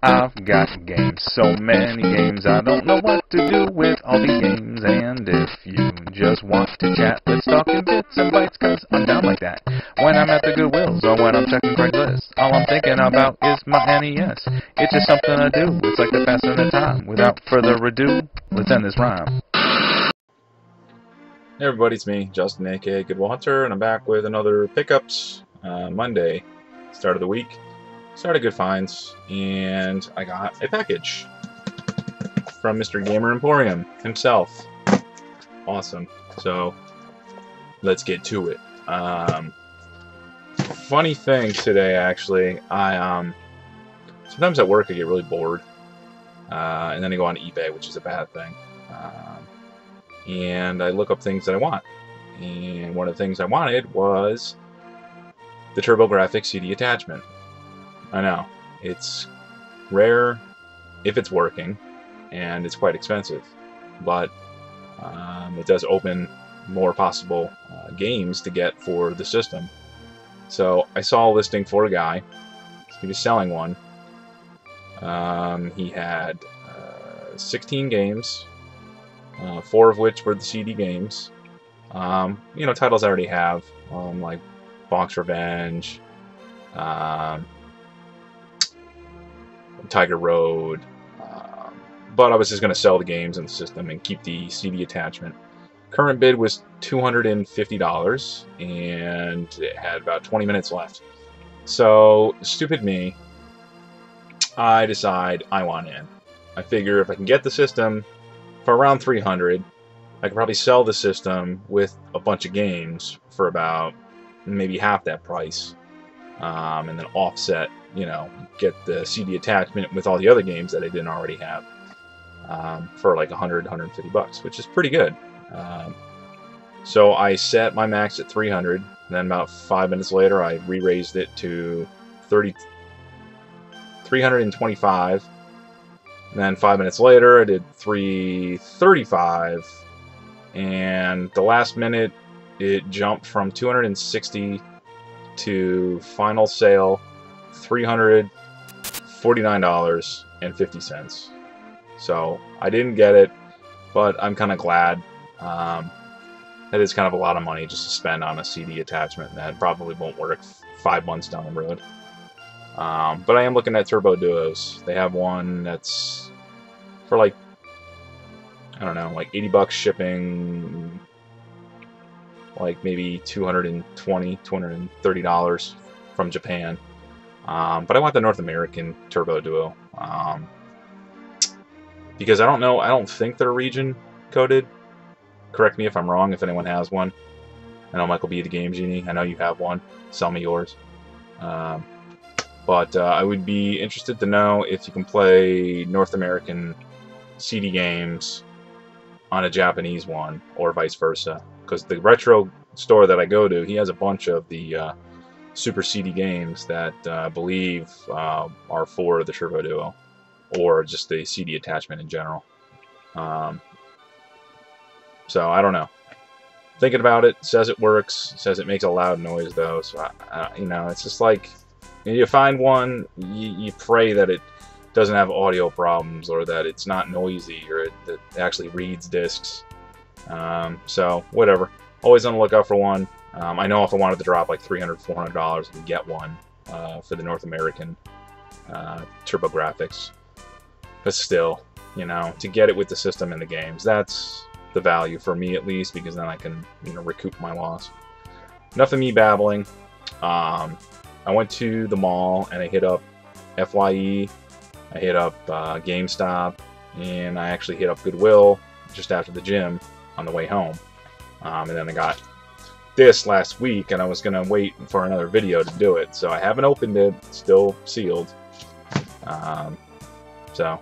I've got games, so many games, I don't know what to do with all the games. And if you just want to chat, let's talk in bits and bytes, cause I'm down like that. When I'm at the Goodwills or when I'm checking Craigslist, all I'm thinking about is my NES. It's just something I do, it's like the passing of time. Without further ado, let's end this rhyme. Hey everybody, it's me, Justin, aka Goodwill Hunter, and I'm back with another pickups Monday, start of the week. Started Good Finds, and I got a package from Mr. Gamer Emporium himself. Awesome. So let's get to it. Funny thing today, actually, I sometimes at work I get really bored, and then I go on eBay, which is a bad thing. And I look up things that I want. And one of the things I wanted was the TurboGrafx CD attachment. I know, it's rare if it's working, and it's quite expensive, but it does open more possible games to get for the system. So I saw a listing for a guy. He was selling one. He had 16 games, 4 of which were the CD games. You know, titles I already have, like Bonk's Revenge, Tiger Road, but I was just going to sell the games in the system and keep the CD attachment. Current bid was $250, and it had about 20 minutes left. So, stupid me, I decide I want in. I figure if I can get the system for around $300, I could probably sell the system with a bunch of games for about maybe half that price, and then offset, you know, get the CD attachment with all the other games that I didn't already have, for like $100–150, which is pretty good. So I set my max at 300, and then about 5 minutes later I re-raised it to 325, and then 5 minutes later I did 335, and the last minute it jumped from 260 to final sale $349.50. So I didn't get it, but I'm kind of glad. That is kind of a lot of money just to spend on a CD attachment that probably won't work 5 months down the road. But I am looking at Turbo Duos. They have one that's for like, I don't know, like $80 shipping, like maybe $230 from Japan. But I want the North American Turbo Duo, because I don't think they're region coded. Correct me if I'm wrong, if anyone has one. I know Michael B, the Game Genie, I know you have one. Sell me yours. But I would be interested to know if you can play North American CD games on a Japanese one, or vice versa. Because the retro store that I go to, he has a bunch of the Super CD games that I believe are for the Turbo Duo, or just the CD attachment in general. So I don't know. Thinking about it, says it works, says it makes a loud noise though. So you know, it's just like you find one, you pray that it doesn't have audio problems, or that it's not noisy, or that it actually reads discs. So whatever. Always on the lookout for one. I know if I wanted to drop like $300–400, I could get one for the North American TurboGrafx. But still, you know, to get it with the system and the games, that's the value for me, at least, because then I can, you know, recoup my loss. Enough of me babbling. I went to the mall and I hit up FYE. I hit up Gamestop, and I actually hit up Goodwill just after the gym on the way home. And then I got this last week, and I was going to wait for another video to do it, so I haven't opened it. It's still sealed. So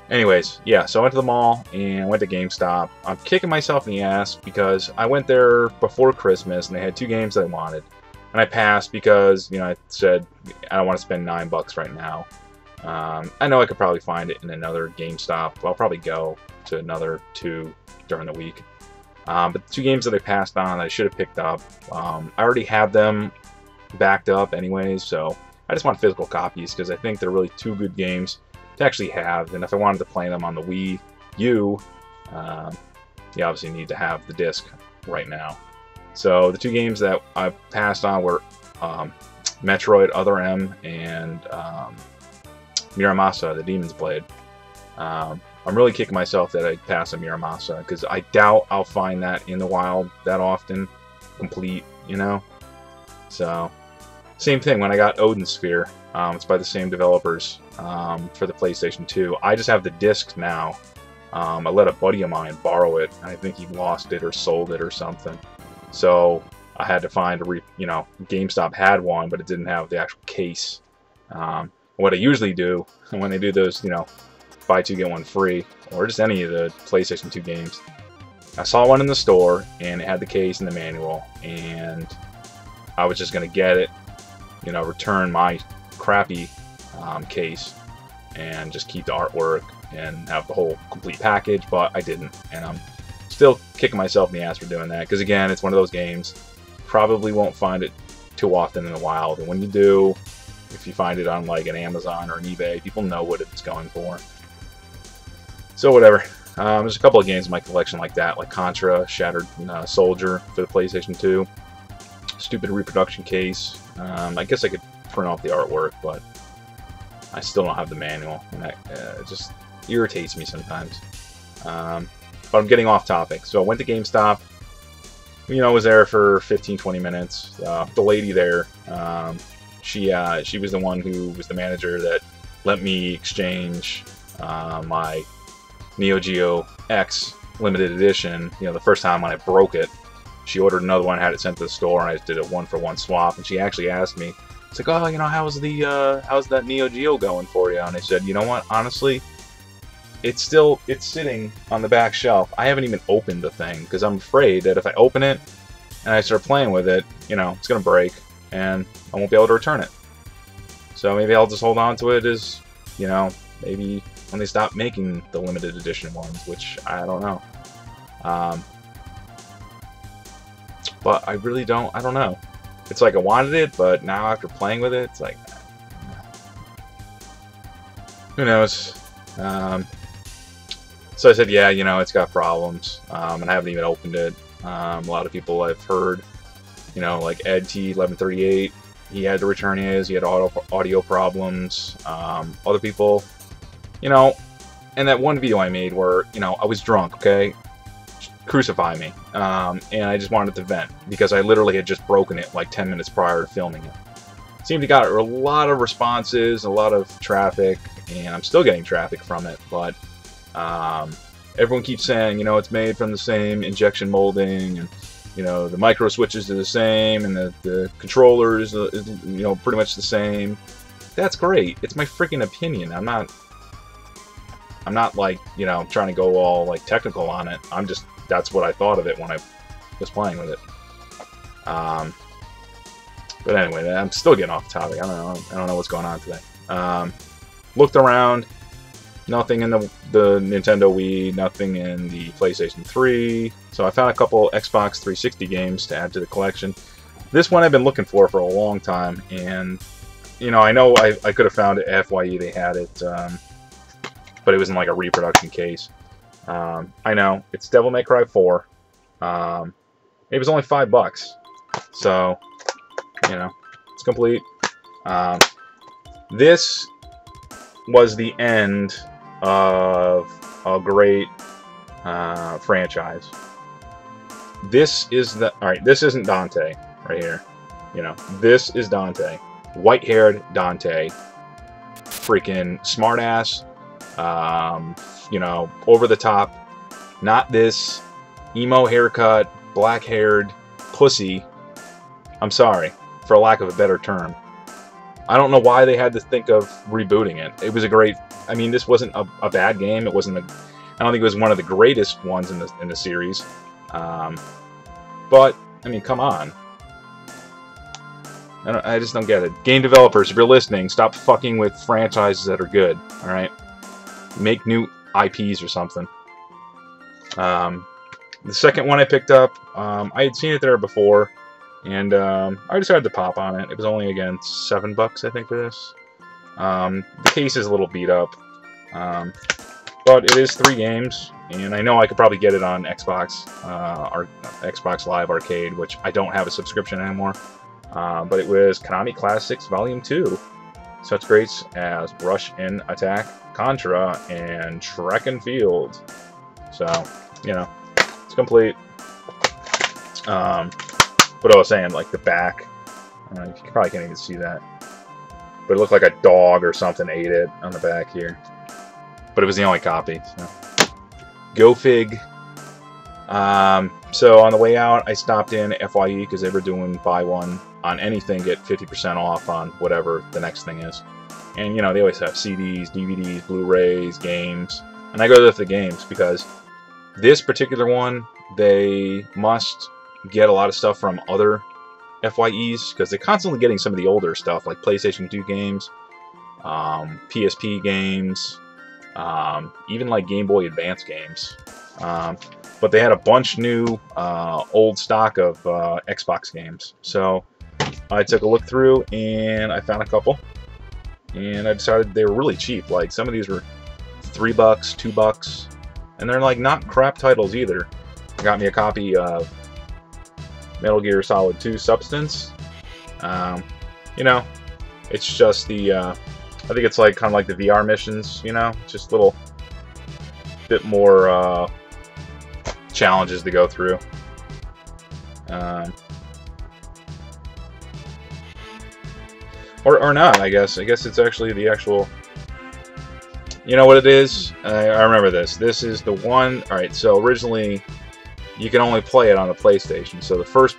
anyways, yeah, so I went to the mall and went to GameStop. I'm kicking myself in the ass because I went there before Christmas and they had 2 games that I wanted, and I passed because, you know, I said I don't want to spend $9 right now. I know I could probably find it in another GameStop. I'll probably go to another 2 during the week. But the 2 games that I passed on, I should have picked up. I already have them backed up anyways, so I just want physical copies because I think they're really two good games to actually have. And if I wanted to play them on the Wii U, you obviously need to have the disc right now. So the two games that I passed on were Metroid Other M and Muramasa, the Demon's Blade. I'm really kicking myself that I passed on Muramasa because I doubt I'll find that in the wild that often, complete, you know. So same thing when I got Odin Sphere. It's by the same developers for the PlayStation 2. I just have the disc now. I let a buddy of mine borrow it, and I think he lost it or sold it or something. So I had to find a GameStop had one, but it didn't have the actual case. What I usually do when they do those, buy two get one free, or just any of the PlayStation 2 games, I saw one in the store and it had the case and the manual, and I was just gonna get it, return my crappy case and just keep the artwork and have the whole complete package, but I didn't, and I'm still kicking myself in the ass for doing that, because again, it's one of those games, probably won't find it too often in the wild, and when you do, if you find it on like an Amazon or an eBay, people know what it's going for. So whatever. There's a couple of games in my collection like that, like Contra, Shattered Soldier for the PlayStation 2. Stupid reproduction case. I guess I could print off the artwork, but I still don't have the manual, and it just irritates me sometimes. But I'm getting off topic. So I went to GameStop. Was there for 15-20 minutes. The lady there, she was the one who was the manager that let me exchange my Neo Geo X limited edition. The first time when I broke it, she ordered another one, had it sent to the store, and I just did a 1-for-1 swap. And she actually asked me, it's like, oh, how's that Neo Geo going for you? And I said, you know what, honestly, it's sitting on the back shelf. I haven't even opened the thing because I'm afraid that if I open it and I start playing with it, it's gonna break and I won't be able to return it. So maybe I'll just hold on to it as, maybe when they stop making the limited edition ones, which I don't know. But I really don't know. It's like I wanted it, but now after playing with it, it's like, who knows? So I said, yeah, it's got problems, and I haven't even opened it. A lot of people I've heard, like Ed T1138, he had to return his, he had audio problems. Other people, and that one video I made where, I was drunk, okay? Crucify me. And I just wanted to vent, because I literally had just broken it like 10 minutes prior to filming it. Seemed to got a lot of responses, a lot of traffic, and I'm still getting traffic from it, but everyone keeps saying, it's made from the same injection molding, and the micro switches are the same, and the controllers is pretty much the same. That's great. It's my freaking opinion. I'm not like, trying to go all like technical on it. That's what I thought of it when I was playing with it. But anyway, I'm still getting off the topic. I don't know what's going on today. Looked around. Nothing in the Nintendo Wii, nothing in the PlayStation 3. So I found a couple Xbox 360 games to add to the collection. This one I've been looking for a long time, and I know I could have found it at FYE. They had it, but it was in like a reproduction case. I know it's Devil May Cry 4. It was only $5, so it's complete. This was the end of a great franchise. This is alright, this isn't Dante right here. This is Dante. White-haired Dante. Freaking smartass. Over the top. Not this emo haircut, black-haired pussy. I'm sorry, for lack of a better term. I don't know why they had to think of rebooting it. It was a great... this wasn't a bad game. It wasn't I don't think it was one of the greatest ones in the series. But, come on. I just don't get it. Game developers, if you're listening, stop fucking with franchises that are good, alright? Make new IPs or something. The second one I picked up, I had seen it there before. And I decided to pop on it. It was only, again, $7, I think, for this. The case is a little beat up. But it is 3 games, and I know I could probably get it on Xbox, Xbox Live Arcade, which I don't have a subscription anymore. But it was Konami Classics Volume 2. Such greats as Rush and Attack, Contra, and Track and Field. So, you know, it's complete. What I was saying, like the back, you probably can't even see that. But it looked like a dog or something ate it on the back here. But it was the only copy. So. Go fig. So on the way out, I stopped in FYE because they were doing buy one on anything, get 50% off on whatever the next thing is. And, you know, they always have CDs, DVDs, Blu-rays, games. And I go there for the games because this particular one, they must get a lot of stuff from other FYEs because they're constantly getting some of the older stuff, like PlayStation 2 games, PSP games, even like Game Boy Advance games. But they had a bunch new old stock of Xbox games. So I took a look through and I found a couple. And I decided they were really cheap. Like some of these were $3, $2. And they're like not crap titles either. I got me a copy of Metal Gear Solid 2 Substance. You know, it's just the, I think it's like kind of like the VR missions, you know, just a little bit more challenges to go through. Or not, I guess. I guess it's actually the actual... You know what it is? I remember this. This is the one... Alright, so originally you can only play it on the PlayStation. So the first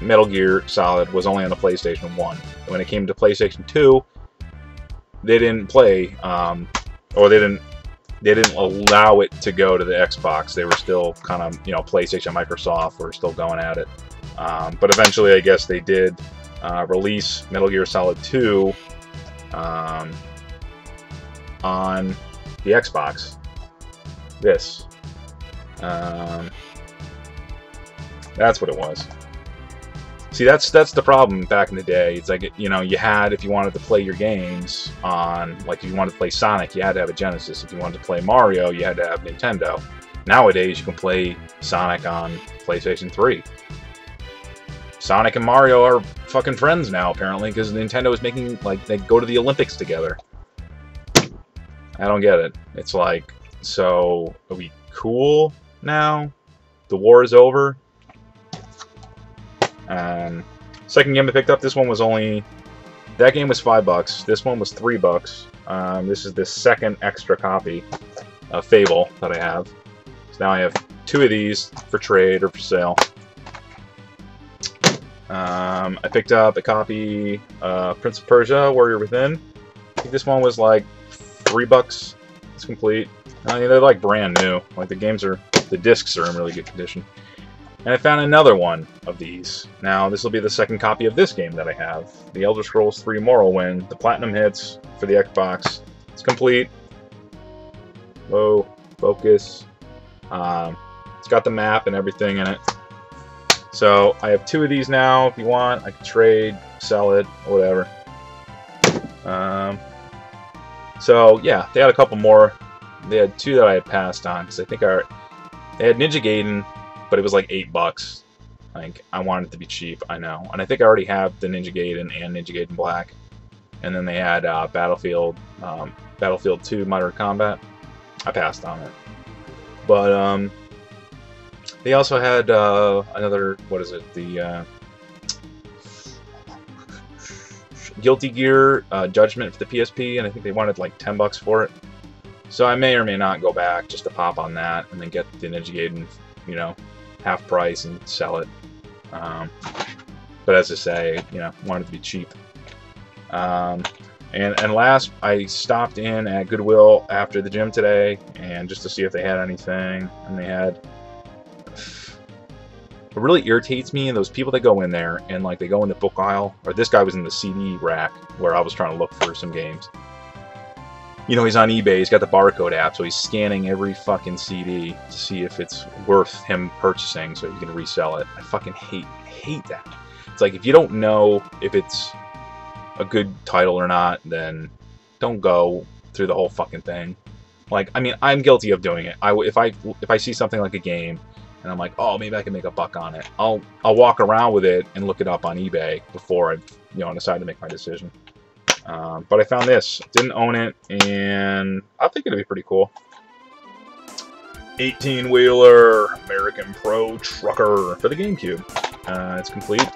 Metal Gear Solid was only on the PlayStation 1. When it came to PlayStation 2, they didn't play... or they didn't allow it to go to the Xbox. They were still kind of, you know, PlayStation, Microsoft were still going at it. But eventually, I guess they did release Metal Gear Solid 2 on the Xbox. This. That's what it was. See, that's the problem back in the day. It's like, you know, you had, if you wanted to play your games on, like if you wanted to play Sonic, you had to have a Genesis. If you wanted to play Mario, you had to have Nintendo. Nowadays, you can play Sonic on PlayStation 3. Sonic and Mario are fucking friends now, apparently, because Nintendo is making, like, they go to the Olympics together. I don't get it. It's like, so, are we cool now? The war is over? Second game I picked up, this one was only, that game was $5. This one was $3. This is the second extra copy of Fable that I have. So now I have 2 of these for trade or for sale. I picked up a copy Prince of Persia, Warrior Within. I think this one was like $3. It's complete. I mean, they're like brand new. Like the games are, the discs are in really good condition. And I found another one of these. Now, this will be the second copy of this game that I have. The Elder Scrolls 3 Morrowind, the Platinum Hits for the Xbox. It's complete. Whoa, focus. It's got the map and everything in it. So, I have 2 of these now. If you want, I can trade, sell it, whatever. So, yeah, they had a couple more. They had 2 that I had passed on, because I think they had Ninja Gaiden, but it was like $8. Like, I wanted it to be cheap, I know. And I think I already have the Ninja Gaiden and Ninja Gaiden Black. And then they had Battlefield 2 Modern Combat. I passed on it. But, they also had another, what is it, the Guilty Gear Judgment for the PSP, and I think they wanted like $10 for it. So I may or may not go back just to pop on that and then get the Ninja Gaiden, you know, half price and sell it. But as I say, you know, wanted it to be cheap. And last, I stopped in at Goodwill after the gym today, and just to see if they had anything, and they had. What really irritates me, and those people that go in there and like they go in the book aisle, or this guy was in the CD rack where I was trying to look for some games. You know, he's on eBay, he's got the barcode app, so he's scanning every fucking CD to see if it's worth him purchasing so he can resell it. I fucking hate that. It's like, if you don't know if it's a good title or not, then don't go through the whole fucking thing. Like, I mean, I'm guilty of doing it. If I see something like a game and I'm like, oh, maybe I can make a buck on it, I'll walk around with it and look it up on eBay before I decide to make my decision. But I found this, didn't own it, and I think it'd be pretty cool. 18-wheeler American Pro Trucker for the GameCube. It's complete.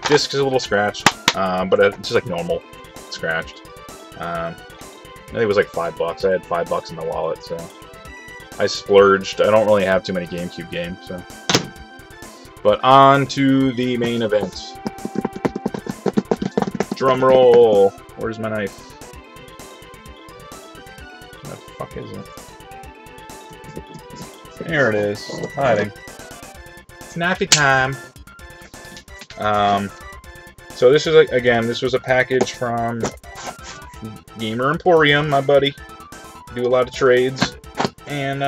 Disc is a little scratched, but it's just like normal scratched. I think it was like $5. I had $5 in my wallet, so I splurged. I don't really have too many GameCube games, so. But on to the main event. Drum roll. Where's my knife? Where the fuck is it? There it is. Hiding. It's knifey time. So this is, again, this was a package from Gamer Emporium, my buddy. Do a lot of trades. And,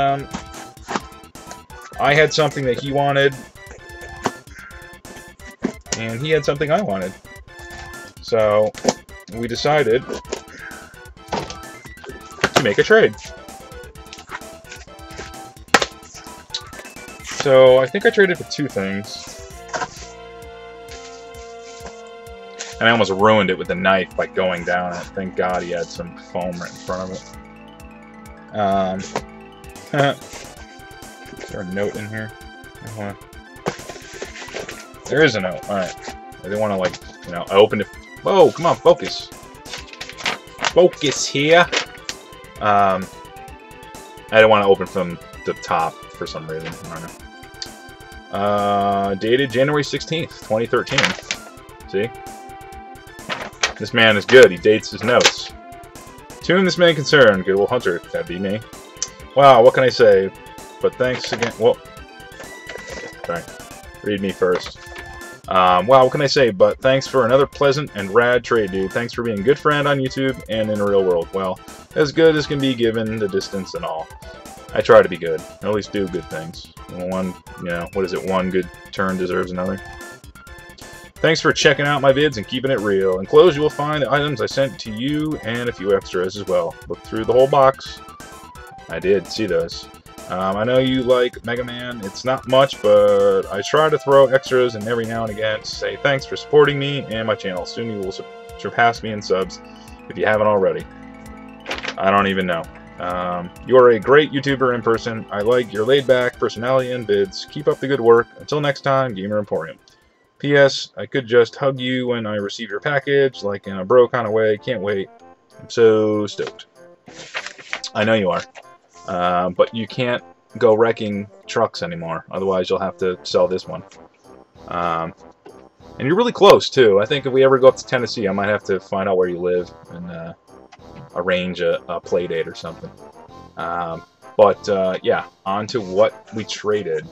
I had something that he wanted. And he had something I wanted. So, we decided to make a trade. So, I think I traded for 2 things. And I almost ruined it with the knife by going down it. Thank God he had some foam right in front of it. Is there a note in here? There is a note. Alright. I didn't want to, like, I opened it. Whoa, come on, focus. Focus here. I didn't want to open from the top for some reason. I don't know. Dated January 16th, 2013. See? This man is good. He dates his notes. To whom this may concern, Goodwill Hunter. That'd be me. Wow, what can I say? But thanks again. Well, sorry. Read me first. Wow, what can I say? But thanks for another pleasant and rad trade, dude. Thanks for being a good friend on YouTube and in the real world. Well, as good as can be given the distance and all. I try to be good. I always do good things. One, what is it? One good turn deserves another. Thanks for checking out my vids and keeping it real. Enclosed, you will find the items I sent to you and a few extras as well. Look through the whole box. I did see those. I know you like Mega Man. It's not much, but I try to throw extras in every now and again to say thanks for supporting me and my channel. Soon you will surpass me in subs if you haven't already. I don't even know. You are a great YouTuber in person. I like your laid-back personality and vids. Keep up the good work. Until next time, Gamer Emporium. P.S. I could just hug you when I receive your package, like in a bro kind of way. Can't wait. I'm so stoked. I know you are. But you can't go wrecking trucks anymore. Otherwise, you'll have to sell this one. And you're really close, too. I think if we ever go up to Tennessee, I might have to find out where you live and arrange a play date or something. Yeah, on to what we traded.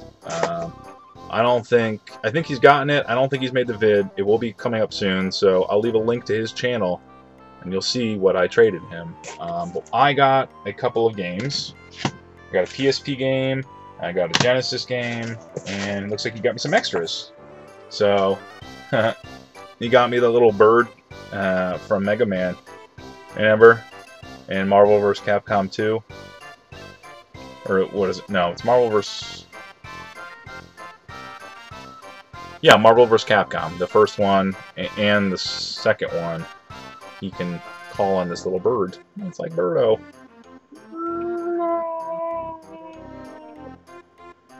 I think he's gotten it. I don't think he's made the vid. It will be coming up soon, so I'll leave a link to his channel, and you'll see what I traded him. But I got a couple of games. I got a PSP game, I got a Genesis game, and it looks like he got me some extras. So, he got me the little bird from Mega Man. Remember? And Marvel vs. Capcom 2. Or what is it? No, it's Marvel vs. Yeah, Marvel vs. Capcom. The first one and the second one, he can call on this little bird. It's like Birdo.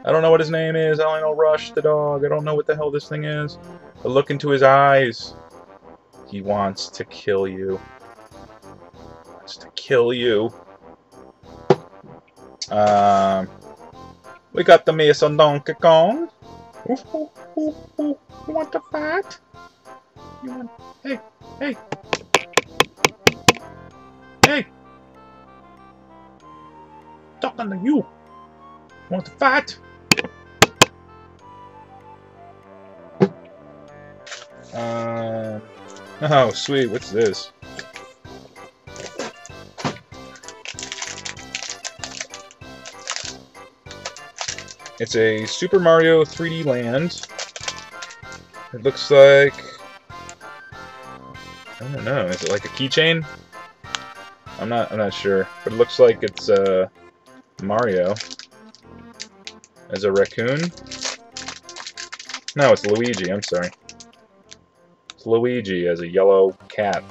I don't know what his name is. I only know Rush the dog. I don't know what the hell this thing is. But look into his eyes. He wants to kill you. He wants to kill you. We got the Mason Donkey Kong. Ooh, ooh, ooh, ooh. You want to fight? You want... Hey, hey. Hey. Talking to you. Want to fight? Oh, sweet. What's this? It's a Super Mario 3D Land. It looks like... I don't know. Is it like a keychain? I'm not sure. But it looks like it's Mario as a raccoon. No, it's Luigi. I'm sorry. It's Luigi as a yellow cat.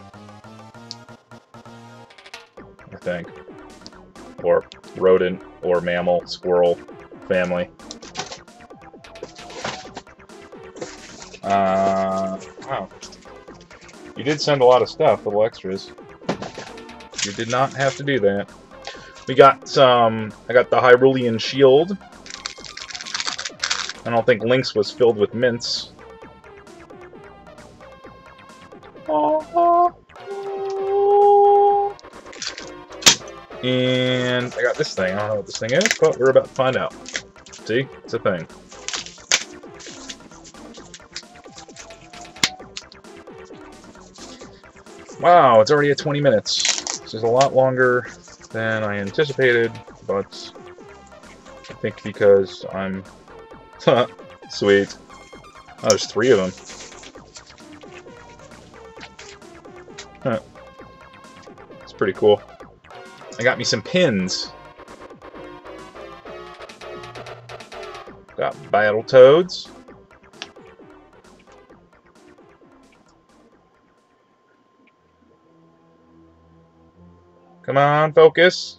I think. Or rodent or mammal, squirrel family. Wow. You did send a lot of stuff, little extras. You did not have to do that. We got some... I got the Hyrulean Shield. I don't think Link's was filled with mints. And I got this thing. I don't know what this thing is, but we're about to find out. See? It's a thing. Wow, it's already at 20 minutes. This is a lot longer than I anticipated, but I think because I'm... Sweet. Oh, there's 3 of them. Huh. It's pretty cool. I got me some pins. Got Battletoads. Come on, focus.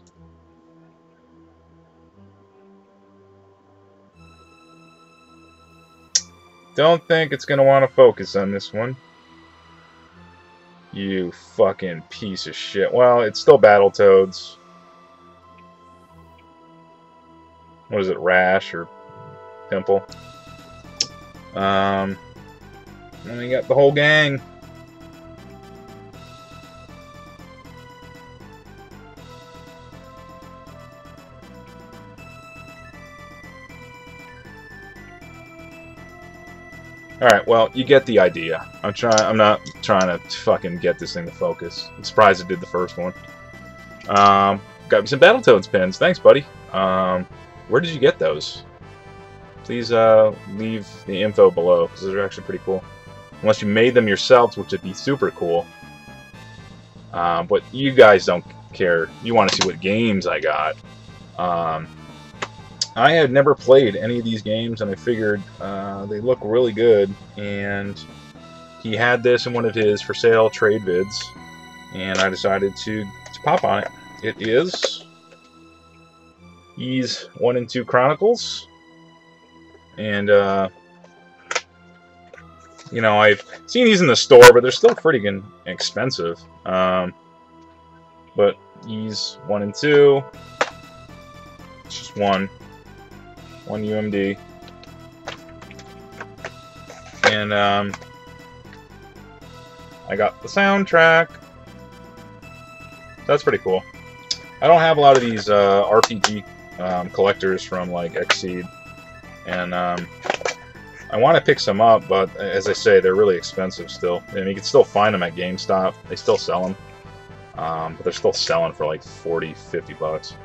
Don't think it's gonna want to focus on this one. You fucking piece of shit. Well, it's still Battletoads. What is it, Rash or Pimple? And we got the whole gang. Alright, well, you get the idea. I'm not trying to fucking get this thing to focus. I'm surprised it did the first one. Got me some Battletoads pins. Thanks, buddy. Where did you get those? Please leave the info below, because those are actually pretty cool. Unless you made them yourselves, which would be super cool. But you guys don't care. You want to see what games I got. I had never played any of these games, and I figured they look really good, and he had this in one of his for sale trade vids, and I decided to pop on it. It is Ys 1 and 2 Chronicles, and you know, I've seen these in the store, but they're still freaking expensive. But Ys 1 and 2, it's just one UMD, and I got the soundtrack. That's pretty cool. I don't have a lot of these RPG collectors from like Xseed, and I want to pick some up, but as I say, they're really expensive still. And you can still find them at GameStop. They still sell them, but they're still selling for like 40, 50 bucks.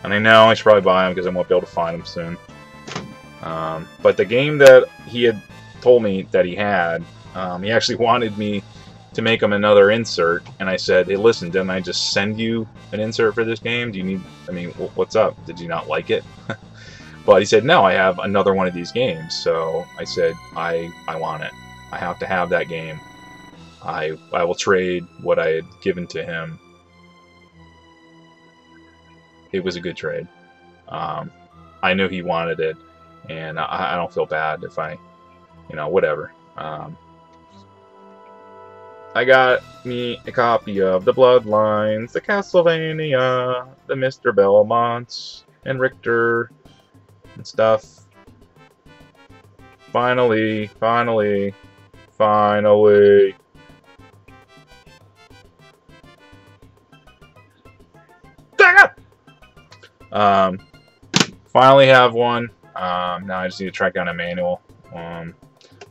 And I know I should probably buy them because I won't be able to find them soon. But the game that he had told me that he had, he actually wanted me to make him another insert, and I said, hey, listen, didn't I just send you an insert for this game? Do you need, I mean, what's up? Did you not like it? But he said, no, I have another one of these games. So I said, I want it. I have to have that game. I will trade what I had given to him. It was a good trade. I knew he wanted it, and I don't feel bad if I, you know, whatever. I got me a copy of the Bloodlines, the Castlevania, the Mr. Belmonts, and Richter, and stuff. Finally. Finally have one. Now I just need to track down a manual. Or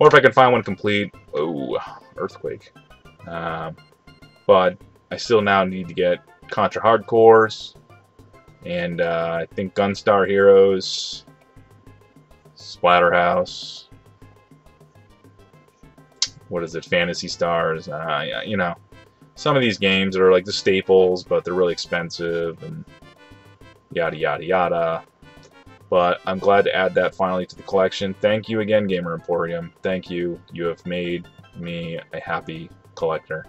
if I can find one complete. Oh, Earthquake. But I still now need to get Contra Hardcores, and I think Gunstar Heroes, Splatterhouse, what is it, Fantasy Stars, you know, some of these games that are like the staples, but they're really expensive and yada yada yada. But I'm glad to add that finally to the collection. Thank you again, Gamer Emporium. Thank you. You have made me a happy collector.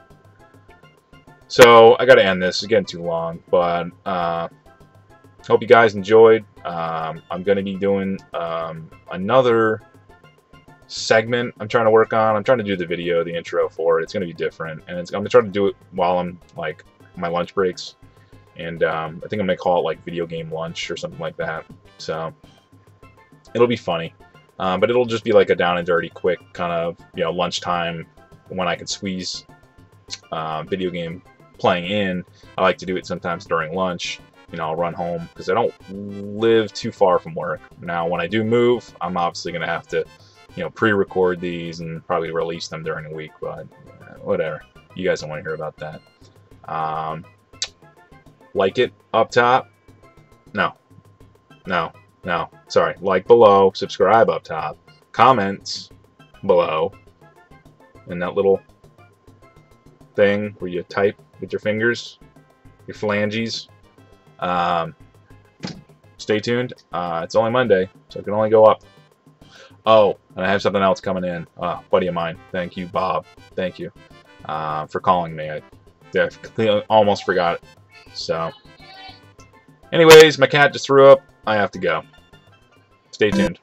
So I got to end this. It's getting too long, but hope you guys enjoyed. I'm going to be doing another segment I'm trying to work on. I'm trying to do the video, the intro for it. It's going to be different, and I'm going to try to do it while I'm like my lunch breaks. And I think I'm going to call it like video game lunch or something like that. So it'll be funny, but it'll just be like a down and dirty, quick kind of, you know, lunchtime when I can squeeze video game playing in. I like to do it sometimes during lunch. You know, I'll run home because I don't live too far from work. Now, when I do move, I'm obviously going to have to, you know, pre-record these and probably release them during the week, but whatever. You guys don't want to hear about that. Like it up top. No. Sorry. Like below. Subscribe up top. Comments below. And that little thing where you type with your fingers. Your phalanges. Stay tuned. It's only Monday, so it can only go up. Oh, and I have something else coming in. Buddy of mine. Thank you, Bob. Thank you for calling me. I definitely almost forgot it. So, anyways, my cat just threw up. I have to go. Stay tuned.